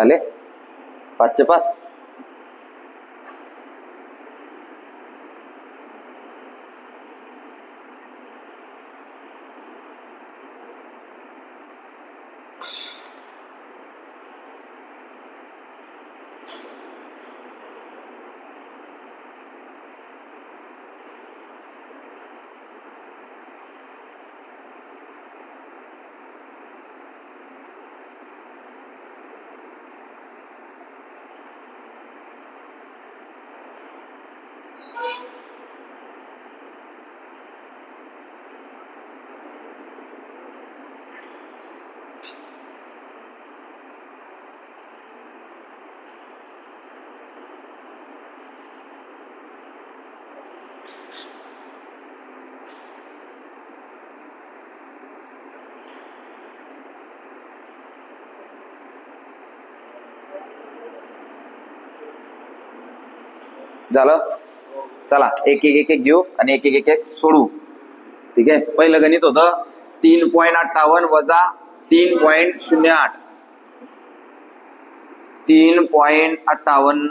झाले 5चे 5. झालं. चला एक एक घेऊ आणि एक सोडू. ठीक आहे. पहिलं गणित होतं 3.58 वजा 3.08. 3.58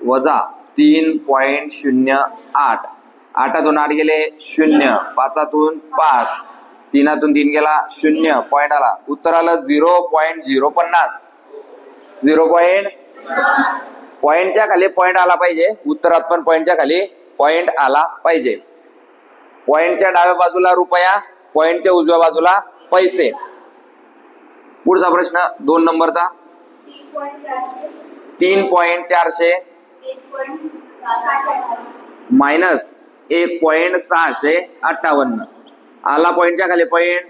वजा 3.08. 8तून 8 गेले 0, 5तून 5, 3तून 3 गेला 0, पॉइंट आला. उत्तर आलं 0.050. 0. पॉइंटच्या खाली पॉइंट आला पाहिजे. उत्तरात पण पॉइंटच्या खाली पॉइंट आला पाहिजे. पॉइंटच्या डाव्या बाजूला रुपया, पॉइंटच्या उजव्या बाजूला पैसे. पुढचा प्रश्न 2 नंबरचा. 3.400 मायनस 1.658. आला पॉइंटच्या खाली पॉइंट,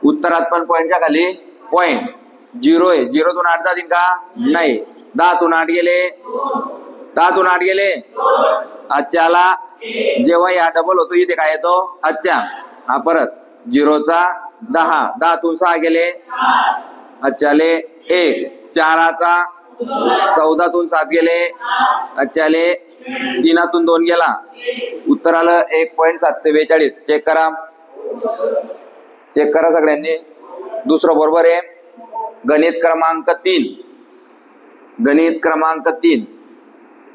उत्तरात पण पॉइंटच्या खाली पॉइंट. 0 आहे. 0तून 8 जातील का? नाही. 10तून 8 गेले, 10तून 8 गेले. अच्छाला जेव्हा या डबल होतो इथे काय येतो? अच्छा. हा परत 0चा 10, 10तून 6 गेले, अच्छाले 1. 4चा 14तून 7 गेले, अच्छाले 3तून 2 गेला. उत्तर आलं 1.742. चेक करा, चेक करा सगळ्यांनी. दुसरं बरोबर आहे. गणित क्रमांक 3. गणित क्रमांक 3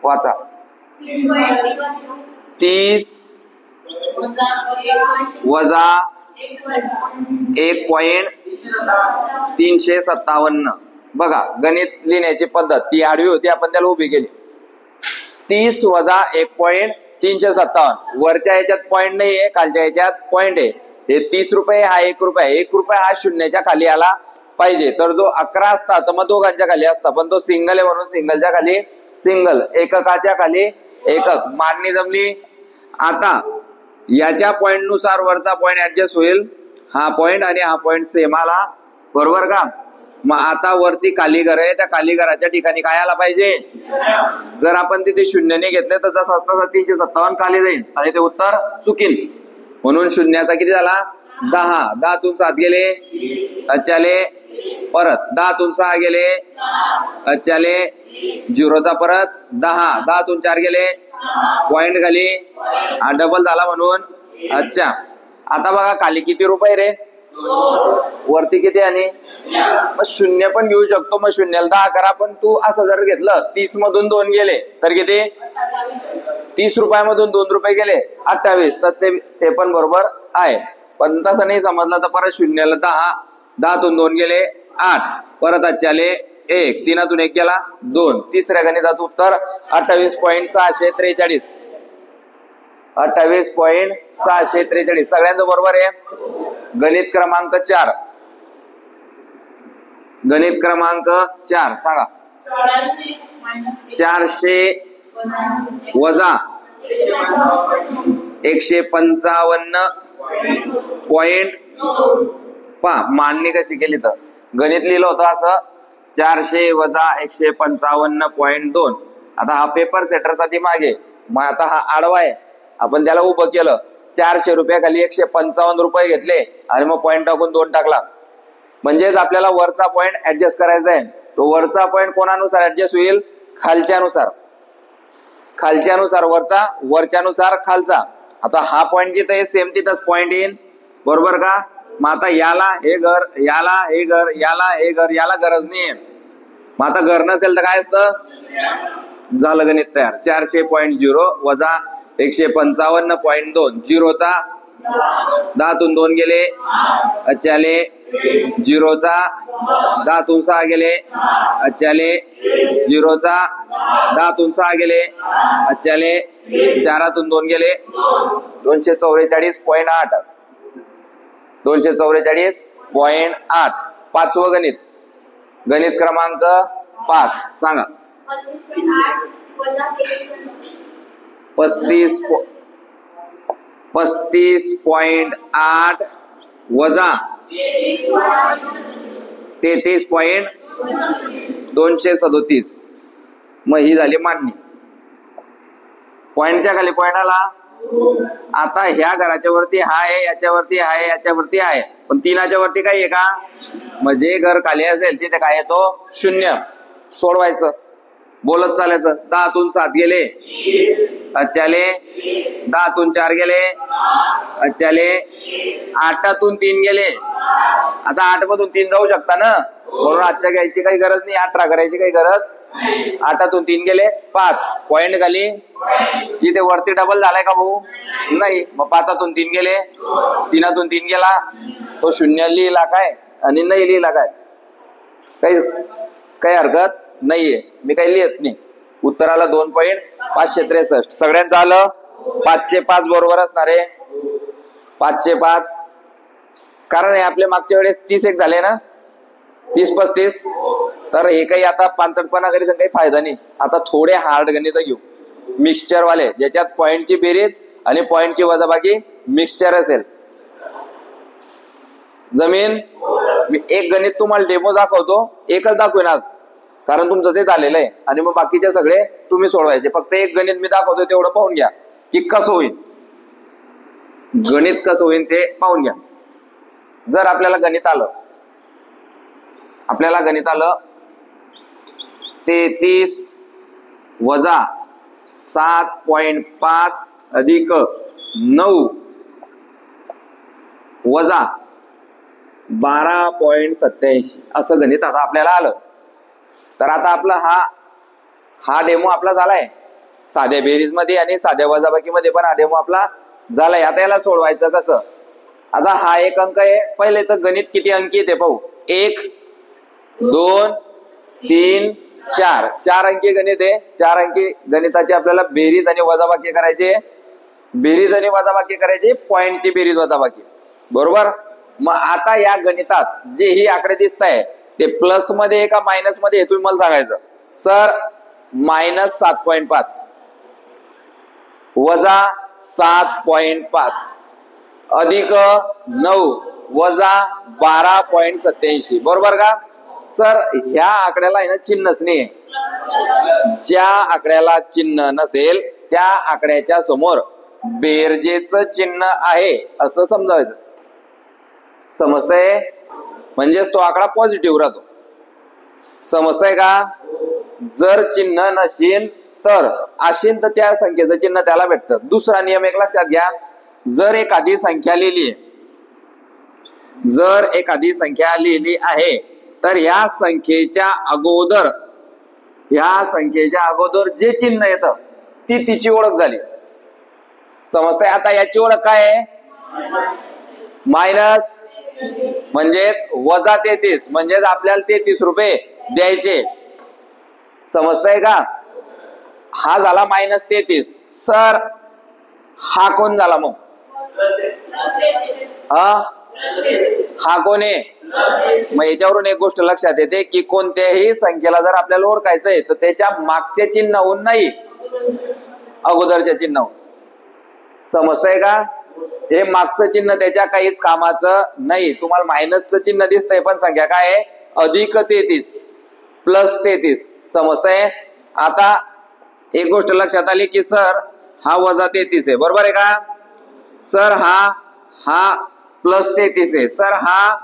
वाचा. 30 वजा 1.357. बघा गणित लिहिण्याची पद्धत ती आडवी होती, आपण त्याला उभी केली. 30 वजा 1.357. वरच्या याच्यात पॉइंट नाहीये, खालच्या याच्यात पॉइंट आहे. हे 30 रुपये हा 1 रुपया. 1 रुपया हा शून्याच्या खाली आला पाहिजे. तर जो 11 असता तर मग दोघांच्या खाली असता, पण तो सिंगल आहे म्हणून सिंगलच्या खाली सिंगल, एककाच्या खाली एकक. मांडणी जमली. आता याच्या पॉइंट नुसार वरचा पॉइंट ऍडजस्ट होईल. हा पॉइंट आणि हा पॉइंट सेम आला, बरोबर का? मग आता वरती खाली घर आहे, त्या खाली घराच्या ठिकाणी काय आला पाहिजे? जर आपण तिथे शून्यने घेतले तर जसा 357 खाली जाईल आणि ते उत्तर चुकील. म्हणून शून्याचा किती झाला? 10. 10तून 7 गेले, अच्छाले. परत 10तून 6 गेले, अच्छाले. 0चा परत 10. 10तून 4 गेले, पॉइंट खाली. हा डबल झाला म्हणून अच्छा. आता बघा खाली किती रुपये रे? वरती किती? आणि मग शून्य पण घेऊ शकतो. मग शून्याला 10 करा. पण तू असं जर घेतलं 30 मधून 2 गेले तर किती? 30 रुपयामधून 2 रुपये गेले 28. तर ते पण बरोबर आहे. पण तसं नाही समजलं तर परत शून्याला 10. 10तून 2 गेले 8, परत अच्छाले 1. 3तून 1 गेला 2. तिसऱ्या गणिताचं उत्तर 28.643. 28.643. सगळ्यांचं बरोबर आहे. गणित क्रमांक 4. गणित क्रमांक 4 सांगा. 400 वजा 155. पहा मांडणी कशी केली तर गणित लिहिलं होतं असं 400 वजा 155.2. आता हा पेपर सेटरचा दिमाग आहे. मग आता हा आडवा आहे, आपण त्याला उभं केलं. 400 रुपये खाली 155 रुपये घेतले आणि मग पॉइंट टाकून 2 टाकला. म्हणजेच आपल्याला वरचा पॉइंट ऍडजस्ट करायचा आहे. तो वरचा पॉइंट कोणानुसार ऍडजस्ट होईल? खालच्यानुसार. खालच्यानुसार वरचा, वरच्यानुसार खालचा. आता हा पॉइंट जिथं आहे सेम तिथंच पॉइंट येईल, बरोबर का? मग आता याला हे घर, याला हे घर, याला हे घर, याला गरज नाहीये. मग आता घर नसेल तर काय असतं, झालं गणित तयार. 400.0 वजा 155.2 झिरोचा 10तून 2 गेले अच्छाले, झिरोचा 10तून 6 गेले अच्छाले, झिरोचा 10तून 6 गेले अच्छाले, 4तून 2 गेले 244.8 244.8. पाचवं गणित, गणित क्रमांक 5 सांगा. 35.8 वजा 33.237. मग ही झाली मांडणी. पॉइंटच्या खाली पॉइंट आला. आता ह्या घराच्या वरती आहे, याच्यावरती आहे, याच्यावरती आहे, पण 3च्या वरती काही आहे का? मग जे घर खाली असेल तिथे काय येतो? 0. सोडवायचं, बोलत चालायचं. 10तून 7 गेले अच्छाले, 10तून 4 गेले अच्छाले, 8तून 3 गेले. आता 8 मधून 3 जाऊ शकता ना, म्हणून आजच्या घ्यायची काही गरज नाही, 18 करायची काही गरज. 8तून 3 गेले 5. पॉइंट खाली इथे वरती डबल झालाय का भाऊ? नाही. मग 5तून 3 गेले, 3तून 3 गेला, तो 0 लिहिला काय आणि नाही लिहिला काय, काही हरकत नाहीये. मी काही लिहित नाही. उत्तराला 2.563. सगळ्यांचं आलं. 505 बरोबर असणार आहे. 505 कारण हे आपले मागच्या वेळेस 30 एक झाले ना, 30-35. तर हे काही आता पानसटपणा करीत काही फायदा नाही. आता थोडे हार्ड गणित घेऊ, मिक्सचर वाले, ज्याच्यात पॉइंटची बेरीज आणि पॉइंटची वजाबाकी मिक्सचर असेल. जमीन मी एक गणित तुम्हाला डेमो दाखवतो, एकच दाखवेन आज, कारण तुमचं ते झालेलं आहे. आणि मग बाकीचे सगळे तुम्ही सोडवायचे. फक्त एक गणित मी दाखवतो तेवढं पाहून घ्या की कसं होईल, गणित कसं होईल ते पाहून घ्या. जर आपल्याला गणित आलं 33 वजा 7.5 अधिक 9 वजा 12.87 असं गणित आता आपल्याला आलं. तर आता आपला हा डेमो आपला झालाय साध्या बेरीज मध्ये आणि साध्या वजाबाकी मध्ये पण हा डेमो आपला झालाय. आता याला सोडवायचं कसं? आता हा एक अंक आहे. पहिले तर गणित किती अंकी ते पाहू. 1 2 3 4 4 अंकी गणित आहे. 4 अंकी गणिताची आपल्याला बेरीज आणि वजाबाकी करायची. बेरीज आणि वजाबाकी करायची, पॉइंटची बेरीज वजाबाकी, बरोबर. मग आता या गणितात जे ही आकडे दिसत आहे ते प्लस मध्ये आहे का मायनस मध्ये हे तुम्ही मला सांगायचं. सर -7.5 वजा 7.5 अधिक 9 वजा 12.87 बरोबर का? सर ह्या आकड्याला आहे ना चिन्हच नाही. ज्या आकड्याला चिन्ह नसेल त्या आकड्याच्या समोर बेरजेचं चिन्ह आहे असं समजायचं. समजतंय? म्हणजेच तो आकडा पॉझिटिव्ह राहतो. समजतंय का? जर चिन्ह नसेल तर असेल तर त्या संख्येचं चिन्ह त्याला भेटतं. दुसरा नियम एक लक्षात घ्या. जर एखादी संख्या लिहिली आहे तर ह्या संख्येच्या अगोदर जे चिन्ह येतं ती तिची ओळख झाली. समजतंय? आता याची ओळख काय आहे? मायनस म्हणजेच वजा 33 म्हणजेच आपल्याला 33 रुपये द्यायचे. समजतंय का? हा झाला -33. सर हा कोण झाला मग? हा कोण आहे? मग याच्यावरून एक गोष्ट लक्षात येते की कोणत्याही संख्येला जर आपल्याला ओळखायचंय तर त्याच्या मागच्या चिन्हावरून नाही, अगोदरच्या चिन्हावरून. समजतंय का? हे मागचं चिन्ह त्याच्या काहीच कामाचं नाही. तुम्हाला मायनसचं चिन्ह दिसतंय पण संख्या काय आहे? अधिक 33 प्लस 33. समजतंय? आता एक गोष्ट लक्षात आली की सर हा वजा 33 आहे, बरोबर आहे का? सर हा प्लस 33 आहे. सर हा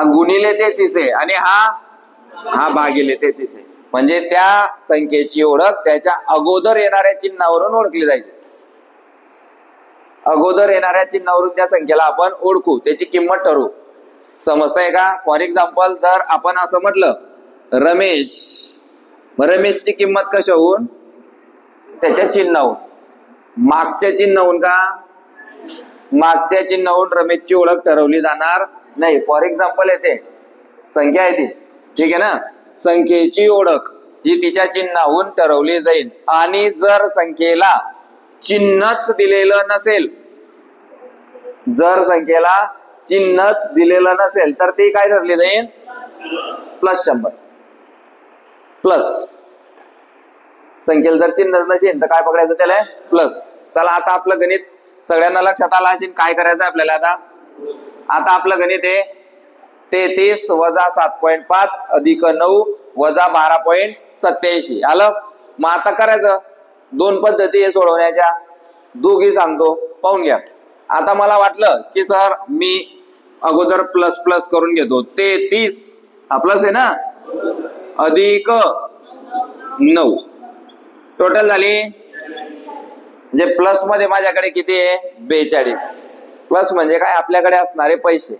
गुणिले 33 आहे आणि हा भागिले 33 आहे. म्हणजे त्या संख्येची ओळख त्याच्या अगोदर येणाऱ्या चिन्हावरून ओळखली जायची. अगोदर येणाऱ्या चिन्हावरून त्या संख्येला आपण ओळखू, त्याची किंमत ठरवू. समजतंय का? फॉर एक्झाम्पल जर आपण असं म्हटलं रमेश, रमेशची किंमत कशाहून? त्याच्या चिन्हाहून. मागच्या चिन्हाहून का? मागच्या चिन्हाहून रमेशची ओळख ठरवली जाणार नाही. फॉर एक्झाम्पल येते संख्या आहे ती, ठीक आहे ना, संख्येची ओळख ही तिच्या चिन्हाहून ठरवली जाईल. आणि जर संख्येला चिन्हच दिलेलं नसेल, जर संख्येला चिन्हच दिलेलं नसेल तर ती काय ठरली जाईल? +100. प्लस संख्येला जर चिन्हच नसेल तर काय पकडायचं त्याला? प्लस. चला आता आपलं गणित सगळ्यांना लक्षात आलं असेल काय करायचं आपल्याला. आता आपलं गणित आहे 33 - 7.5 अधिक 9 वजा 12.87. आलं? मग आता करायचं, दोन पद्धती आहे सोडवण्याच्या, दोघी सांगतो, पाहून घ्या. आता मला वाटलं की सर मी अगोदर प्लस प्लस करून घेतो. 33 हा प्लस आहे ना, अधिक 9 टोटल झाली, म्हणजे प्लस मध्ये माझ्याकडे किती आहे? 42. प्लस म्हणजे काय? आपल्याकडे असणारे पैसे,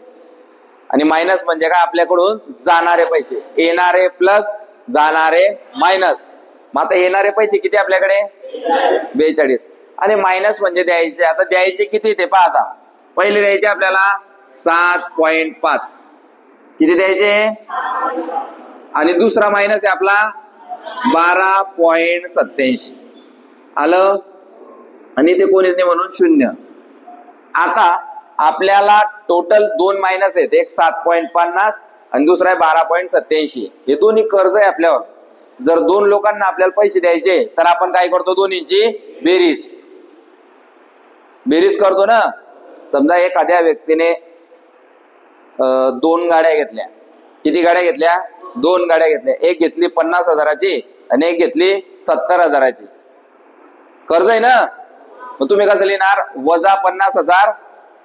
आणि मायनस म्हणजे काय? आपल्याकडून जाणारे पैसे. येणारे प्लस, जाणारे मायनस. मग आता येणारे पैसे किती आपल्याकडे? 42. आणि मायनस म्हणजे द्यायचे. आता द्यायचे किती ते पहा. आता पहिले द्यायचे आपल्याला 7.5. किती द्यायचे? आणि दुसरा मायनस आहे आपला 12.87. आलं? आणि ते कोणीच नाही म्हणून 0. आता आपल्याला टोटल 2 मायनस आहेत, एक 7.50 आणि दुसरा आहे 12.87. हे दोन्ही कर्ज आहे आपल्यावर. जर 2 लोकांना आपल्याला पैसे द्यायचे तर आपण काय करतो? दोन्हीची बेरीज करतो ना. समजा एखाद्या व्यक्तीने 2 गाड्या घेतल्या. किती गाड्या घेतल्या? 2 गाड्या घेतल्या. एक घेतली 50,000ची आणि एक घेतली 70,000ची. कर्ज आहे ना. मग तुम्ही कसं लिहिणार? वजा 50,000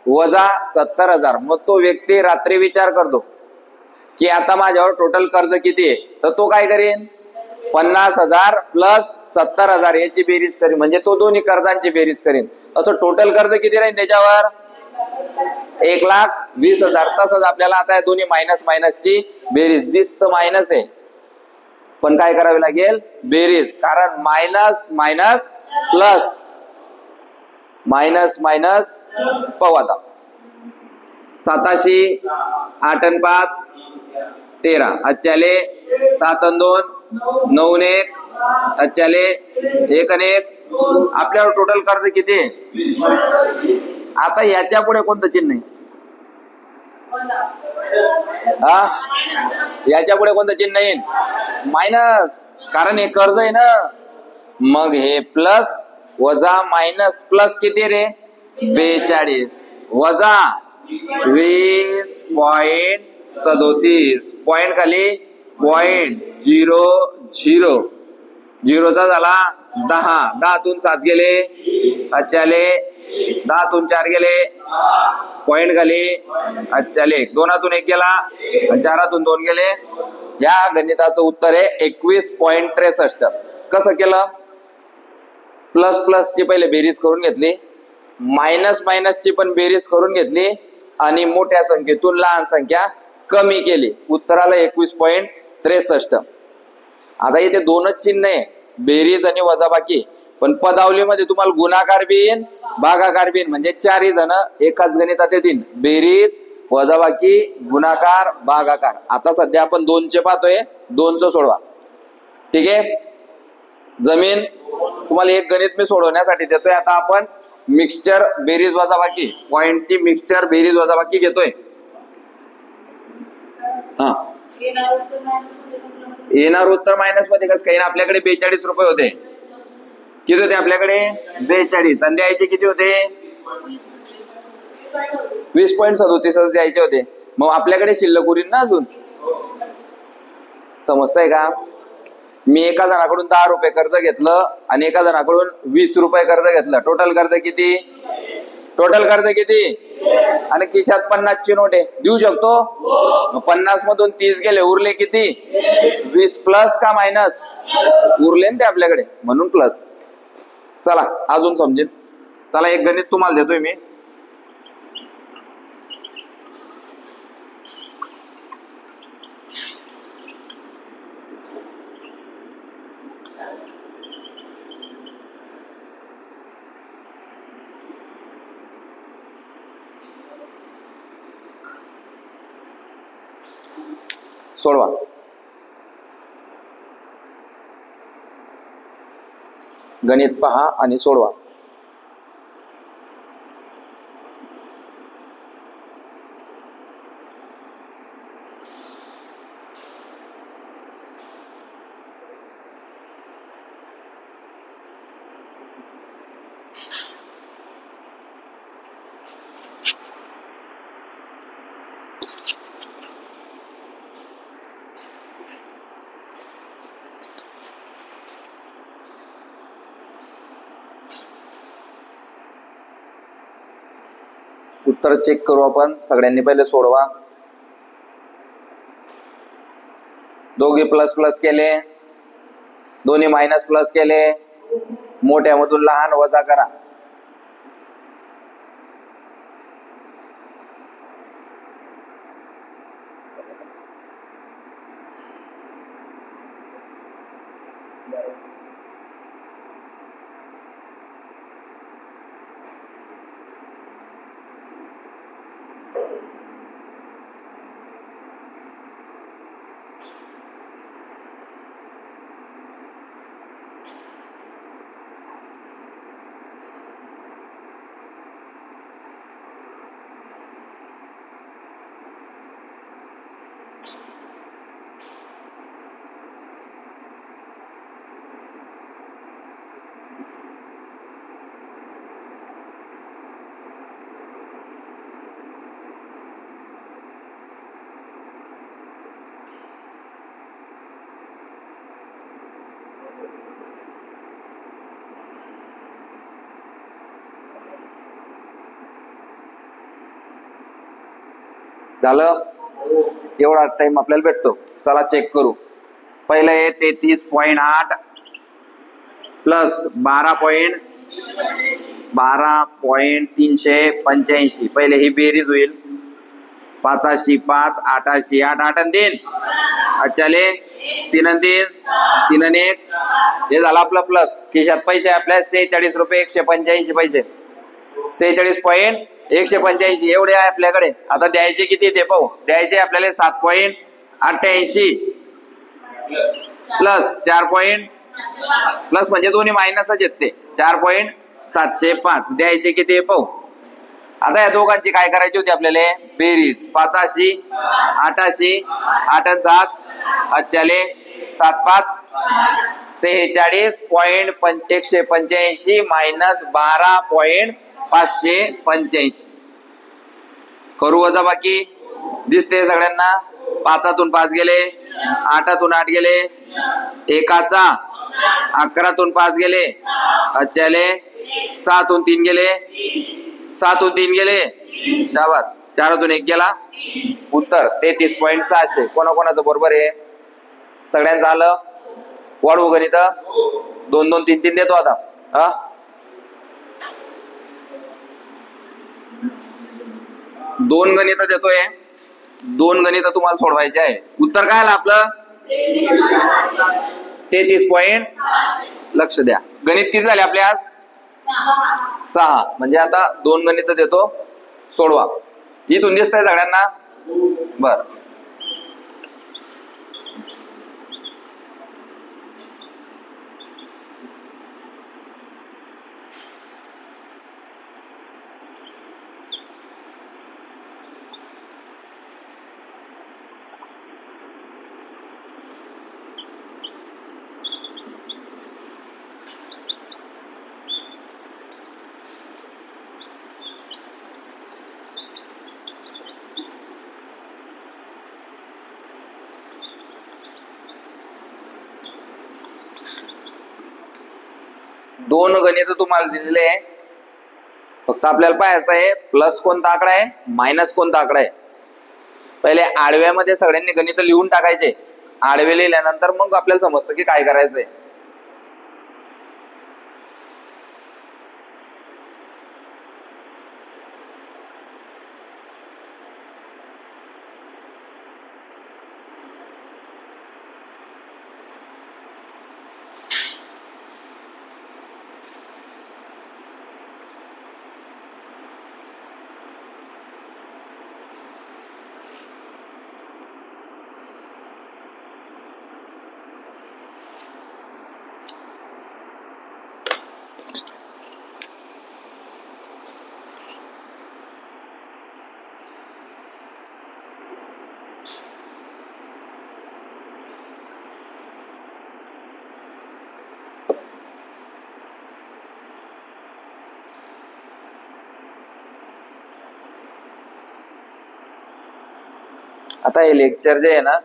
वजा 70,000. मग तो व्यक्ती रात्री विचार करतो की आता माझ्यावर टोटल कर्ज किती आहे, तर तो काय करेन? 50,000 प्लस 70,000 याची बेरीज करेन, म्हणजे तो दोन्ही कर्जांची बेरीज करेन. असं टोटल कर्ज किती राहील त्याच्यावर? 1,20,000. तसंच आपल्याला आता दोन्ही मायनस मायनसची बेरीज. दिसतं मायनस आहे पण काय करावी लागेल? बेरीज. कारण minus minus plus, minus minus. पाहू आता. 87, 8 आणि 5 13. अच्छाले 7 आणि 2 9 आणि 1. अच्छाले 1 आणि 1. आपल्यावर टोटल कर्ज किती आहे? आता याच्या पुढे कोणतं चिन्ह आहे? याच्या पुढे कोणतं चिन्ह येईल? मायनस. कारण हे कर्ज आहे ना. मग हे प्लस वजा मायनस. प्लस किती रे? 42 वजा 20.37. पॉइंट खाली .00. झिरोचा झाला 10. 10तून 7 गेले. अच्छाले 10तून 4 गेले. पॉइंट खाली अच्छाले 2तून 1 गेला आणि 4तून 2 गेले. या गणिताचं उत्तर आहे 21.63. कसं केलं? प्लस प्लस ची पहिले बेरीज करून घेतली, मायनस मायनस ची पण बेरीज करून घेतली आणि मोठ्या संख्येतून लहान संख्या कमी केली. उत्तर आलं 21.63. आता इथे दोनच चिन्ह आहे, बेरीज आणि वजाबाकी. पण पदावलीमध्ये तुम्हाला गुणाकार बी येईन, भागाकार बी येईन. म्हणजे 4ही जण एकाच गणितात येतील. बेरीज, वजाबाकी, गुणाकार, भागाकार. आता सध्या आपण 2चे पाहतोय. 2चं सोडवा. ठीक आहे. जमीन तुम्हाला एक गणित मी सोडवण्यासाठी देतोय. आता आपण मिक्सचर बेरीज वजाबाकी, पॉइंटची मिक्सचर बेरीज वजाबाकी घेतोय. हा, येणार उत्तर मायनस मध्ये कसं काही? आपल्याकडे 42 रुपये होते. किती होते आपल्याकडे? 42. आणि द्यायचे किती होते? 20.37 द्यायचे होते. मग आपल्याकडे शिल्लक उरील ना अजून. समजतंय का? मी एका जणाकडून 10 रुपये कर्ज घेतलं आणि एका जणाकडून 20 रुपये कर्ज घेतलं. टोटल कर्ज किती? आणि खिशात 50ची नोट आहे. देऊ शकतो? 50 मधून 30 गेले, उरले किती? 20. प्लस का मायनस? उरले ना ते आपल्याकडे, म्हणून प्लस. चला अजून समजेल. चला एक गणित तुम्हाला देतोय मी. सोडवा. गणित पहा आणि सोडवा. उत्तर चेक करू आपण. सगळ्यांनी पहिले सोडवा. दोघे प्लस प्लस केले, दोन्ही मायनस प्लस केले. मोठ्यामधून लहान वजा करा. झालं. एवढा टाइम आपल्याला भेटतो. चला चेक करू. पहिलं आहे 33.8 प्लस 12.385. पहिले ही बेरीज होईल. 5 5 8 8 8 आणि 3. अच्छा 3 आणि 3 3 आणि 1. हे झालं आपलं प्लस. खिशात पैसे आपल्या 46 रुपये 185 पैसे. 46.185 एवढे आहे आपल्याकडे. आता द्यायचे किती ते पाहू. द्यायचे आपल्याला 7.88 प्लस 4. प्लस म्हणजे दोन्ही मायनसच आहेत ते. 4.705 द्यायचे किती पाहू. आता या दोघांची काय करायची होती आपल्याला बेरीज. 5 8 8 आणि 7 अच्छाले 7 5 46.185 मायनस 12.585. करू वजा बाकी. दिसते सगळ्यांना. 5 5 गेले, 8 8 गेले, 1 11 5 गेले, अच्छाले 7 3 गेले, 7 3 गेले, शाबास. 4 1 गेला. उत्तर 33.600. कोणाकोणाचं बरोबर आहे. सगळ्यांचं आलं. वाढवू गणित. 2 2 3 3 देतो आता. हा 2 गणित देतोय. 2 गणित तुम्हाला सोडवायचे आहे. उत्तर काय आलं आपलं 33. लक्ष द्या. गणित किती झाले आपले आज 6. म्हणजे आता 2 गणित देतो, सोडवा. इथून दिसतंय सगळ्यांना. बर. दोन गणित तुम्हाला दिलेले आहे. फक्त आपल्याला पाहायचं आहे प्लस कोणता आकडा आहे, मायनस कोणता आकडा आहे. पहिले आडव्यामध्ये सगळ्यांनी गणित लिहून टाकायचे. आडवे लिहिल्यानंतर मग आपल्याला समजतं की काय करायचंय. आता हे लेक्चर जे आहे ना,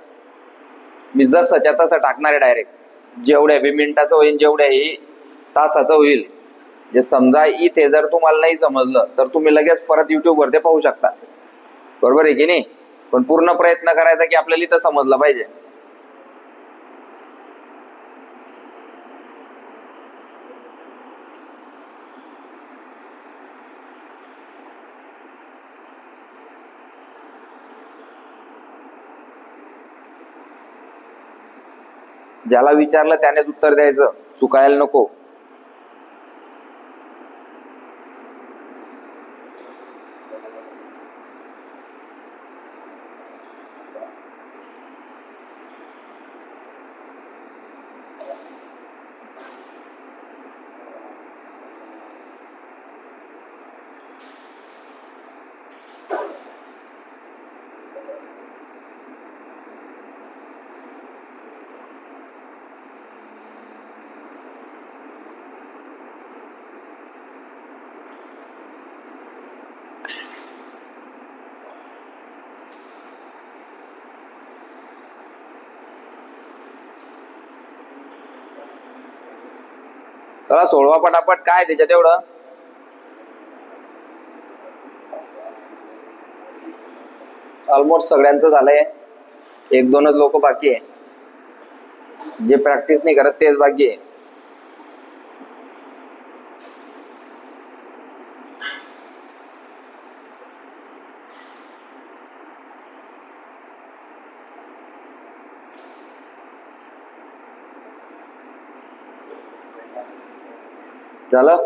मी जसंच्या तसं टाकणार आहे डायरेक्ट. जेवढ्या बी मिनिटाचं होईल, जेवढ्याही तासाचं होईल. जे समजा इथे जर तुम्हाला नाही समजलं तर तुम्ही लगेच परत युट्यूबवर ते पाहू शकता. बरोबर आहे की नाही? पण पूर्ण प्रयत्न करायचा की आपल्याला इथं समजलं पाहिजे. ज्याला विचारलं त्यानेच उत्तर द्यायचं, चुकायला नको. चला सोडवा पटापट. काय त्याच्यात एवढं? ऑलमोस्ट सगळ्यांचं झालंय. एक दोनच लोक बाकी आहे. जे प्रॅक्टिस नाही करत तेच बाकी आहे. झालं?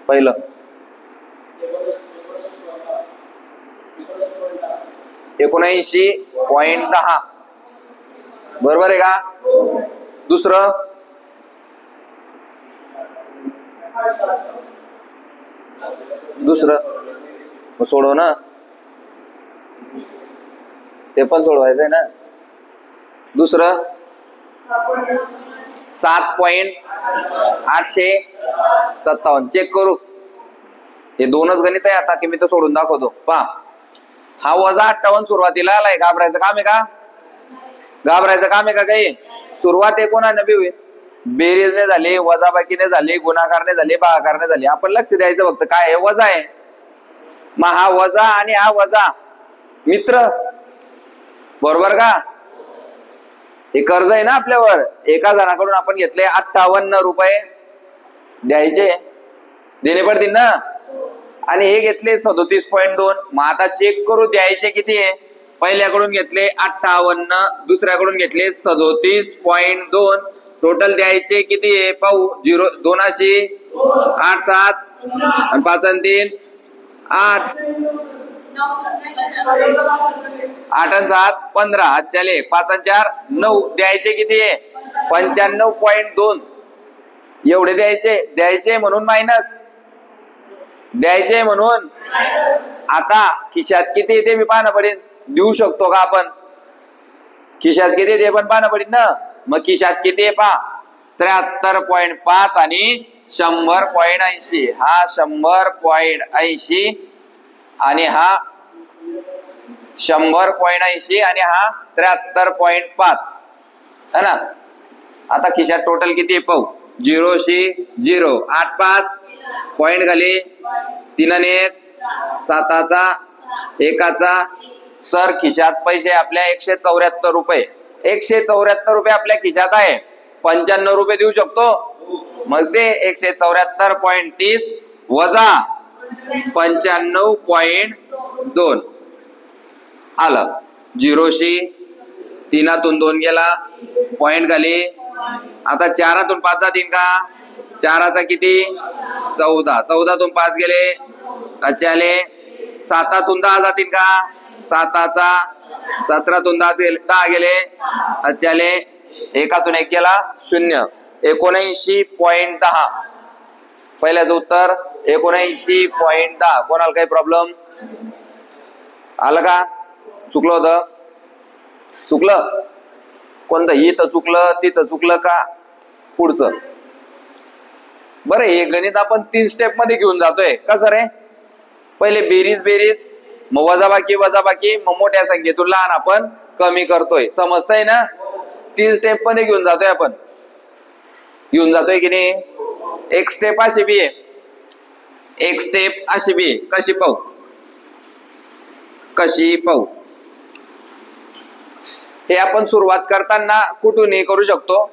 पहिलं 79.10. बरोबर आहे का? दुसरं सोडव ना, ते पण सोडवायचंय ना. दुसरं 7.857. चेक करू. हे दोनच गणित आहे आता की मी तर सोडून दाखवतो. पहा, हा -58 सुरुवातीला आलाय. घाबरायचं काम आहे का? घाबरायचं काम आहे का? काही सुरुवात 59 बी होईल. बेरीजने झाली, वजाबाकीने झाली, गुणाकारने झाली, भागाकारने झाली. आपण लक्ष द्यायचं फक्त काय आहे, वजा आहे. मग हा वजा आणि हा वजा मित्र. बरोबर का? हे कर्ज आहे ना आपल्यावर. एका जणाकडून आपण घेतले 58 रुपये द्यायचे, देणे पडतील ना. आणि हे घेतले 37.2. मग आता चेक करू द्यायचे किती आहे. पहिल्याकडून घेतले 58, दुसऱ्याकडून घेतले 37.2. टोटल द्यायचे किती आहे पाहू. 2 8 7 आणि 5 आणि 3 8. 8 आणि 7 15. चले 5 आणि 4 9. द्यायचे किती आहे 95.2. एवढे द्यायचे म्हणून मायनस. द्यायचे म्हणून. आता खिशात किती ते मी पाहणं पडेल. देऊ शकतो का आपण? खिशात किती ते पण पाहणं पडेल ना. मग खिशात किती पहा. 73.5 आणि 100.80. हा 100.80 आणि हा 100.80 आणि हा 73.5 है ना. आता खिशात टोटल किती पाहू. 0 0 8 5 पॉइंट झाले. 3 आणि 1 7चा 1चा. सर खिशात पैसे आपल्या 174 रुपये. 174 रुपये आपल्या खिशात आहे. 95 रुपये देऊ शकतो. मग ते 174.30 वजा 95.2 आलं. 0 3 2 गेला. पॉइंट खाली. आता 4 5 जातील का. 4चा किती 14. 14 5 गेले. अच्छाले 7 10 जातील का. 7चा 17 10 गेले. अच्छाले 1 1 केला 0. 79.10. पहिल्याचं उत्तर 79.10. कोणाला काही प्रॉब्लेम आलं का. चुकलं होतं. चुकलं कोणतं. इथं चुकलं तिथं चुकलं का पुढचं. बरं, हे गणित आपण 3 स्टेप मध्ये घेऊन जातोय. कसं रे? पहिले बेरीज बेरीज, मग वजाबाकी वजाबाकी, मग मोठ्या संख्येतून लहान आपण कमी करतोय. समजतंय ना? 3 स्टेप मध्ये घेऊन जातोय आपण. घेऊन जातोय की नाही? एक स्टेप अशी बी आहे, एक स्टेप अशी बी आहे. कशी पाहू? कशी पाहू? हे आपण सुरुवात करताना कुठूनही करू शकतो.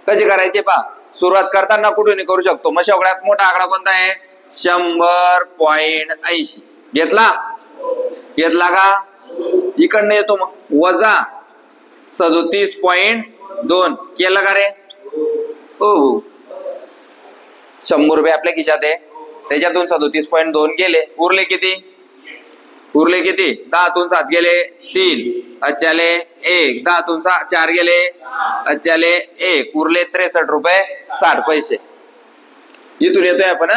कशी करायचे पहा. सुरुवात करताना कुठूनही करू शकतो. मग सगळ्यात मोठा आकडा कोणता आहे? 100.80 घेतला. घेतला का? इकडनं येतो मग वजा 37.2 केलं का रे? हो हो. 100 रुपये आपल्या खिशात आहे, त्याच्यातून 37.2 गेले. उरले किती? उरले किती? 10तून 7 गेले 3, अच्छाले 1, 10तून 4 गेले, अच्छाले 1, उरले 63 रुपये 60 पैसे. इथून येतोय आपण.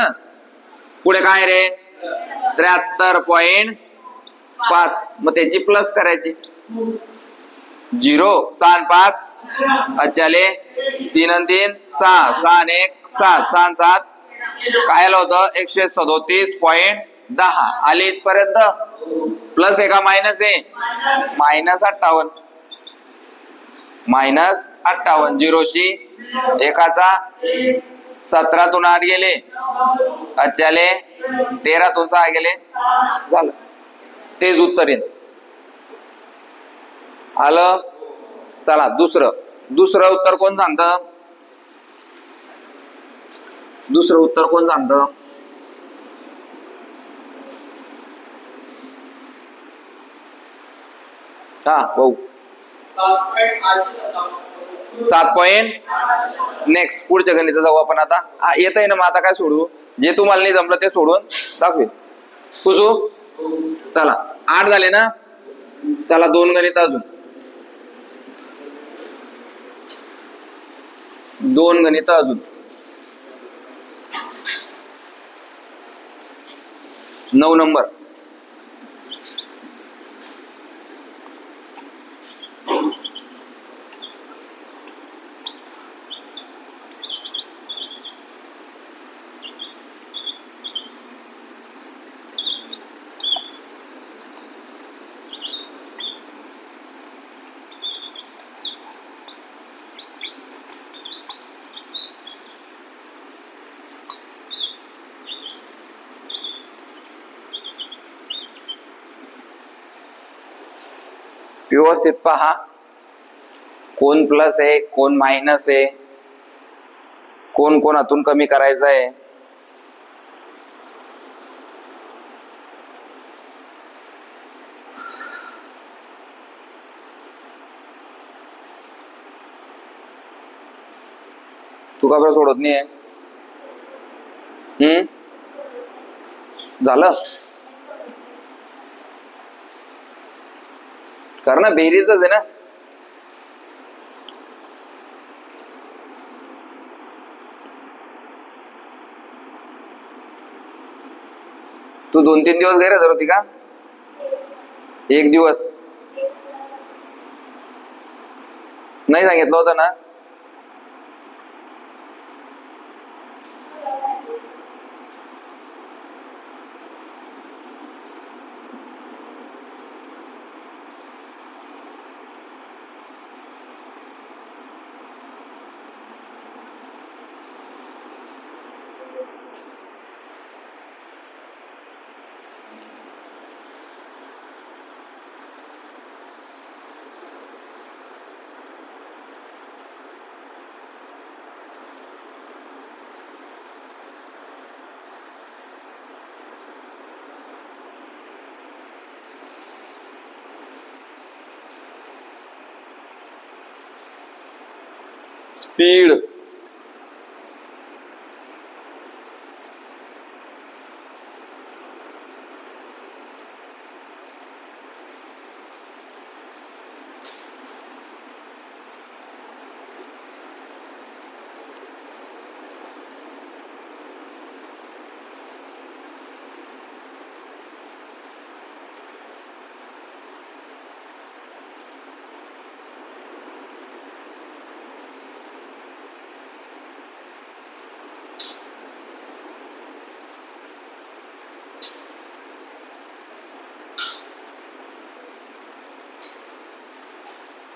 पुढे काय रे? 73.5. मग त्याची प्लस करायची. 0 6 5, अच्छाले 3 आणि 3 6, 6 आणि 1 7, 6 आणि 7 काय आलं होतं? 137.10 आले इथपर्यंत. प्लस आहे का मायनस आहे? -58. -58. 0शी एकाचा 17तून 8 गेले, अच्छाले 13तून 6 गेले. झालं. तेच उत्तर येईल. आलं. चला दुसरं उत्तर कोण सांगतं? दुसरं उत्तर कोण सांगतं? हा भाऊ. 7. नेक्स्ट पुढच्या गणित जाऊ आपण आता. येत आहे ना? मग आता काय सोडू? जे तुम्हाला नाही जमलं ते सोडून दाखवेल. पुसू. चला 8 झाले ना? चला 2 गणित अजून. 2 गणित अजून. 9 नंबर. व्यवस्थित पहा. कोण प्लस आहे, कोण मायनस आहे, कोण कोणातून कमी करायचं आहे. तू का बरं सोडत नाही? झालं. कर ना, बेरीजच आहे ना. तू 2-3 दिवस गैरहजर होती का? 1 दिवस नाही सांगितलं होतं ना? स्पीड.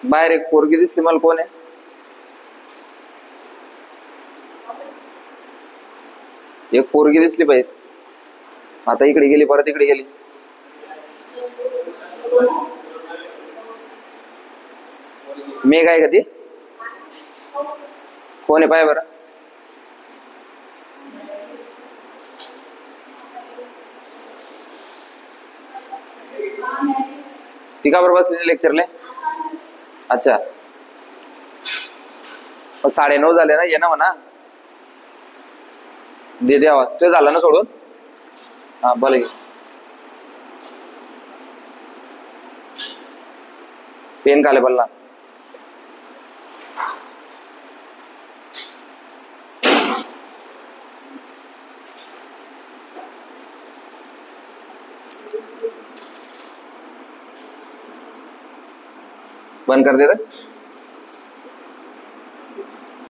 बाहेर एक पोरगी दिसली मला, कोण आहे? एक पोरगी दिसली पाहिजे, आता इकडे गेली परत इकडे गेली. मी काय का ती? कोण आहे पाय बरं? ती का बरं बसलेली लेक्चरले? अच्छा, 9:30 झाले ना, ये ना म्हणा. दे आवाज. ते झालं ना सोडून? हा बोला. पेन काले बोलला. बंद कर दे रे.